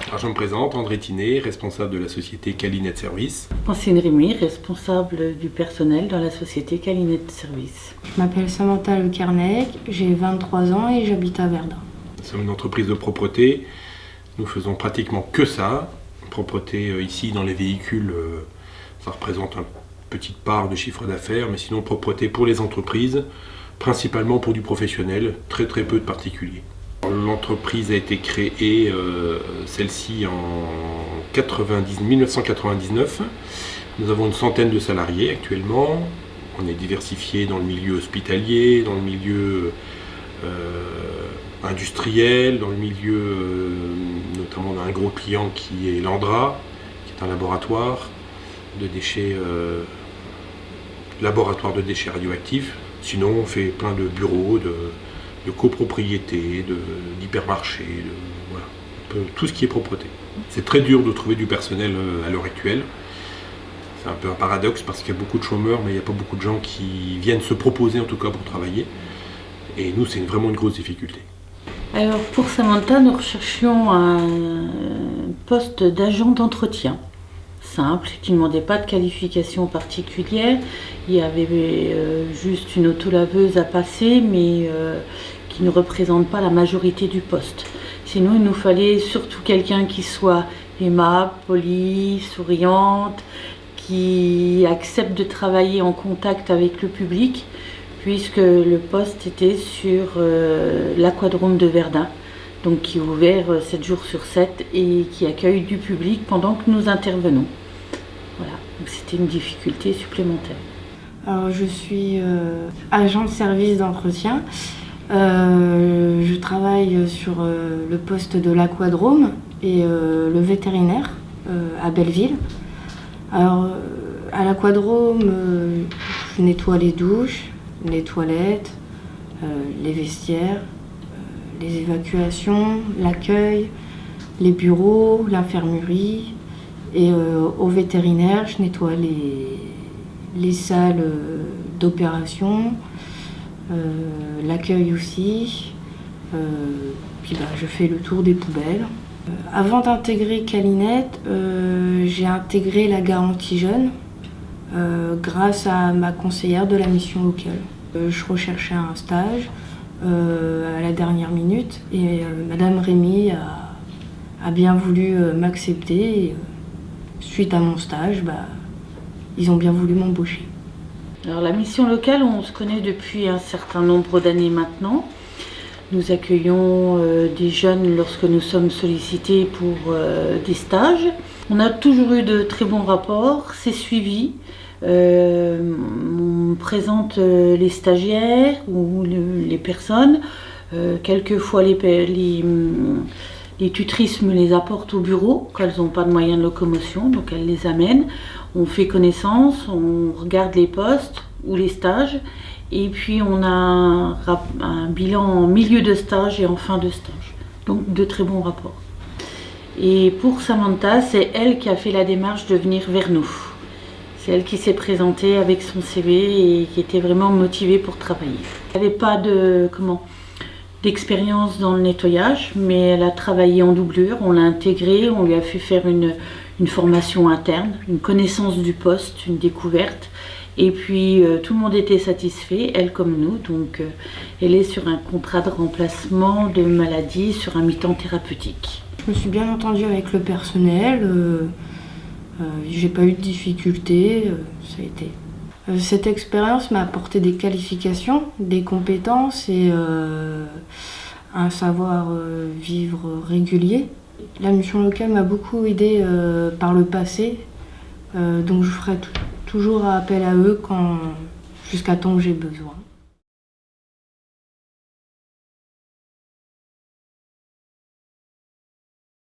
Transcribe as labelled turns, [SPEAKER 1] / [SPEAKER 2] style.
[SPEAKER 1] Alors je me présente, André Tinet, responsable de la société Calinet Service.
[SPEAKER 2] Francine Rémy, responsable du personnel dans la société Calinet Service.
[SPEAKER 3] Je m'appelle Samantha Le Kernec, j'ai 23 ans et j'habite à Verdun.
[SPEAKER 1] Nous sommes une entreprise de propreté, nous faisons pratiquement que ça. Propreté ici dans les véhicules, ça représente une petite part de chiffre d'affaires, mais sinon propreté pour les entreprises, principalement pour du professionnel, très peu de particuliers. L'entreprise a été créée, celle-ci en 1999. Nous avons une centaine de salariés actuellement. On est diversifié dans le milieu hospitalier, dans le milieu industriel, dans le milieu notamment d'un gros client qui est Landra, qui est un laboratoire de déchets, radioactifs. Sinon, on fait plein de bureaux, de copropriété, d'hypermarchés, voilà, tout ce qui est propreté. C'est très dur de trouver du personnel à l'heure actuelle. C'est un peu un paradoxe parce qu'il y a beaucoup de chômeurs, mais il n'y a pas beaucoup de gens qui viennent se proposer en tout cas pour travailler. Et nous, c'est vraiment une grosse difficulté.
[SPEAKER 2] Alors pour Samantha, nous recherchions un poste d'agent d'entretien. Simple, qui ne demandait pas de qualification particulière. Il y avait juste une autolaveuse à passer, mais qui ne représente pas la majorité du poste. Sinon, il nous fallait surtout quelqu'un qui soit aimable, poli, souriante, qui accepte de travailler en contact avec le public, puisque le poste était sur l'aquadrome de Verdun, donc qui est ouvert 7 jours sur 7 et qui accueille du public pendant que nous intervenons. Voilà, donc c'était une difficulté supplémentaire.
[SPEAKER 3] Alors, je suis agent de service d'entretien. Je travaille sur le poste de l'aquadrome et le vétérinaire à Belleville. Alors, à l'aquadrome, je nettoie les douches, les toilettes, les vestiaires, les évacuations, l'accueil, les bureaux, l'infirmerie. Et au vétérinaire, je nettoie les salles d'opération, l'accueil aussi. Puis je fais le tour des poubelles. Avant d'intégrer Calinet, j'ai intégré la garantie jeune grâce à ma conseillère de la mission locale. Je recherchais un stage à la dernière minute et Madame Rémy a bien voulu m'accepter. Et, suite à mon stage, ils ont bien voulu m'embaucher.
[SPEAKER 2] Alors la mission locale, on se connaît depuis un certain nombre d'années maintenant. Nous accueillons des jeunes lorsque nous sommes sollicités pour des stages. On a toujours eu de très bons rapports, c'est suivi. On présente les stagiaires ou les personnes. Quelquefois les tutrices me les apportent au bureau quand elles n'ont pas de moyens de locomotion, donc elles les amènent. On fait connaissance, on regarde les postes ou les stages, et puis on a un bilan en milieu de stage et en fin de stage. Donc de très bons rapports. Et pour Samantha, c'est elle qui a fait la démarche de venir vers nous. C'est elle qui s'est présentée avec son CV et qui était vraiment motivée pour travailler. Elle n'avait pas d'expérience dans le nettoyage, mais elle a travaillé en doublure, on l'a intégrée, on lui a fait faire une formation interne, une connaissance du poste, une découverte, et puis tout le monde était satisfait, elle comme nous, donc elle est sur un contrat de remplacement de maladie sur un mi-temps thérapeutique.
[SPEAKER 3] Je me suis bien entendue avec le personnel, j'ai pas eu de difficultés, ça a été. Cette expérience m'a apporté des qualifications, des compétences et un savoir-vivre régulier. La mission locale m'a beaucoup aidée par le passé, donc je ferai toujours appel à eux jusqu'à temps que j'ai besoin.